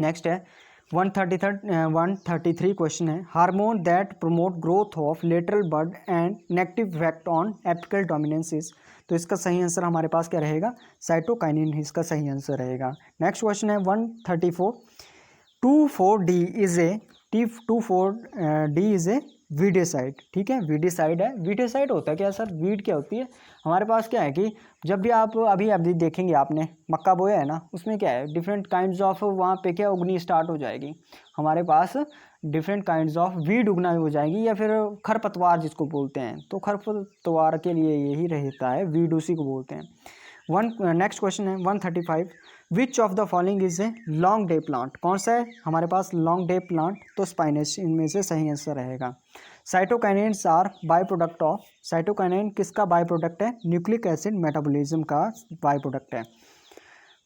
नेक्स्ट है 133 क्वेश्चन है hormone that promote growth of lateral bud and negative effect on apical dominance, तो इसका सही आंसर हमारे पास क्या रहेगा? साइटोकाइनिन, इसका सही आंसर रहेगा। नेक्स्ट क्वेश्चन है 134 24D is a T24D is a weedicide, ठीक है, वीडिसाइड है। वीडिसाइड होता है क्या सर? वीड क्या होती है? हमारे पास क्या है कि जब भी आप अभी देखेंगे आपने मक्का बोया है ना, उसमें क्या है डिफरेंट काइंड्स ऑफ वहाँ पे क्या उगनी स्टार्ट हो जाएगी, हमारे पास डिफरेंट काइंड्स ऑफ वीड उगना हो जाएगी, या फिर खरपतवार जिसको बोलते हैं, तो खरपतवार के लिए यही रहता है, वीड उसी को बोलते हैं। नेक्स्ट क्वेश्चन है 135 विच of the following is a long day plant, कौन सा है हमारे पास लॉन्ग डे प्लांट? तो स्पाइनच इनमें से सही आंसर रहेगा। Cytokinins are by product of, cytokinin किसका बाय प्रोडक्ट है? न्यूक्लिक एसिड मेटाबॉलिज्म का बाय प्रोडक्ट है।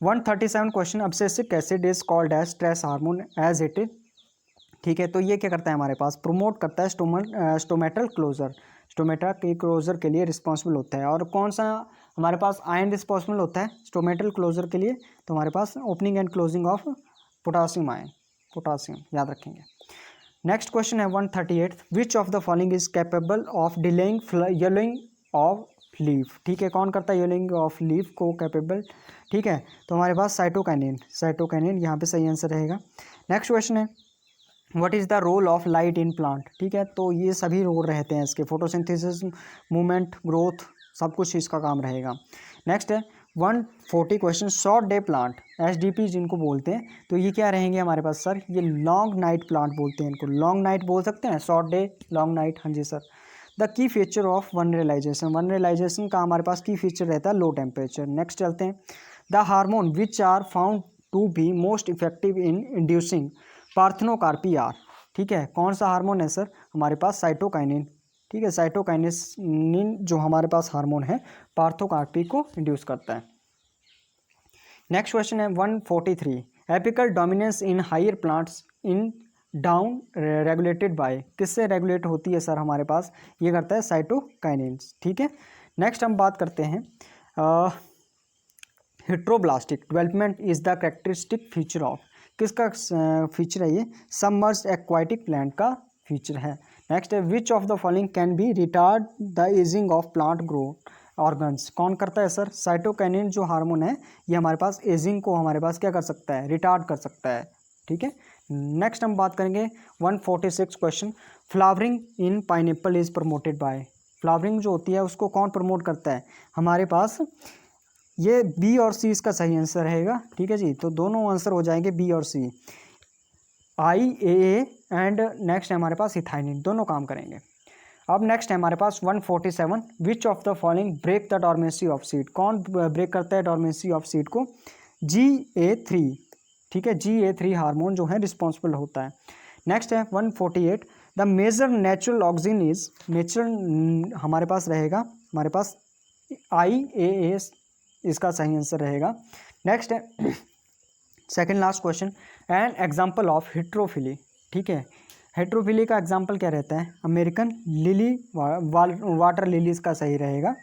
137 question abscisic acid is called as stress hormone as it is, ठीक है, तो ये क्या करता है हमारे पास? प्रोमोट करता है स्टोमेटल क्लोजर, स्टोमेटा के क्लोजर के लिए रिस्पॉन्सिबल होता है। और कौन सा हमारे पास आयन रिस्पॉन्सिबल होता है स्टोमेटल क्लोजर के लिए? तो हमारे पास opening and closing of potassium ion, potassium याद रखेंगे। नेक्स्ट क्वेश्चन है 138 which of the following is capable of delaying yellowing of leaf, ठीक है, कौन करता है येलोइंग ऑफ लीफ को कैपेबल, ठीक है, तो हमारे पास साइटोकाइनिन, साइटोकाइनिन यहाँ पे सही आंसर रहेगा। नेक्स्ट क्वेश्चन है what is the role of light in plant, ठीक है, तो ये सभी रोल रहते हैं इसके, फोटोसिंथेसिस, मूवमेंट, ग्रोथ, सब कुछ इसका काम रहेगा। नेक्स्ट है 140 question short day plant SDP जिनको बोलते हैं, तो ये क्या रहेंगे हमारे पास सर? ये लॉन्ग नाइट प्लांट बोलते हैं इनको, लॉन्ग नाइट बोल सकते हैं, शॉर्ट डे लॉन्ग नाइट, हाँ जी sir. The key feature of vernalization, vernalization का हमारे पास की फीचर रहता है लो टेम्परेचर। नेक्स्ट चलते हैं the hormone which are found to be most effective in inducing parthenocarpy are, ठीक है, कौन सा हार्मोन है सर? हमारे पास साइटोकाइनिन, ठीक है, साइटोकाइनिन जो हमारे पास हार्मोन है पार्थोकार्पी को इंड्यूस करता है। नेक्स्ट क्वेश्चन है 143 apical dominance in higher plants in down regulated by, किससे रेगुलेट होती है सर हमारे पास? ये करता है साइटोकाइनिन, ठीक है। नेक्स्ट हम बात करते हैं heteroblastic development is the characteristic feature of, किसका फीचर है ये? सबमर्ज्ड एक्वाटिक प्लांट का फीचर है। नेक्स्ट है which of the following can be retard the ageing of plant growth organs, कौन करता है सर? साइटोकाइनिन जो हार्मोन है ये हमारे पास एजिंग को हमारे पास क्या कर सकता है? रिटार्ड कर सकता है, ठीक है। नेक्स्ट हम बात करेंगे 146 question flowering in pineapple is promoted by, flowering जो होती है उसको कौन प्रमोट करता है हमारे पास? ये बी और सी इसका सही आंसर रहेगा, ठीक है जी, तो दोनों आंसर हो जाएंगे बी और सी, IAA एंड नेक्स्ट है हमारे पास इथाइनिन, दोनों काम करेंगे। अब नेक्स्ट है हमारे पास 147 which of the following break the dormancy of seed, कौन ब्रेक करता है डॉर्मेंसी ऑफ सीड को? GA3, ठीक है, GA3 हार्मोन जो है रिस्पॉन्सिबल होता है। नेक्स्ट है 148, the major natural auxin is, natural हमारे पास रहेगा, हमारे पास IAS इसका सही आंसर रहेगा। नेक्स्ट है second last question, an example of heterophylly, ठीक है, हेट्रोफिली का एग्जांपल क्या रहता है, अमेरिकन लिली, वाटर लिली इसका सही रहेगा,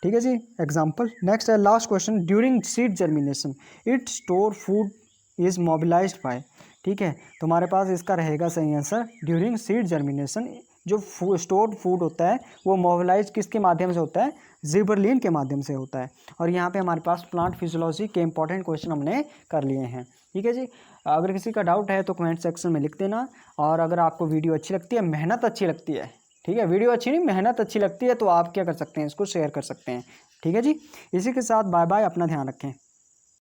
ठीक है जी, एग्जांपल। नेक्स्ट है last question, during seed germination it store food is mobilised by, ठीक है, तो हमारे पास इसका रहेगा सही आंसर, ड्यूरिंग सीड जर्मिनेशन जो स्टोर्ड फूड होता है वो मोबिलाइज किसके माध्यम से होता है, जिबरलिन के माध्यम से होता है। और यहाँ पे हमारे पास प्लांट फिजियोलॉजी के इंपॉर्टेंट क्वेश्चन हमने कर लिए हैं, ठीक है जी। अगर किसी का डाउट है तो कमेंट सेक्शन में लिख देना, और अगर आपको वीडियो अच्छी लगती है, मेहनत अच्छी लगती है, ठीक है, वीडियो अच्छी नहीं मेहनत अच्छी लगती है, तो आप क्या कर सकते हैं, इसको शेयर कर सकते हैं, ठीक है जी। इसी के साथ बाय बाय, अपना ध्यान रखें।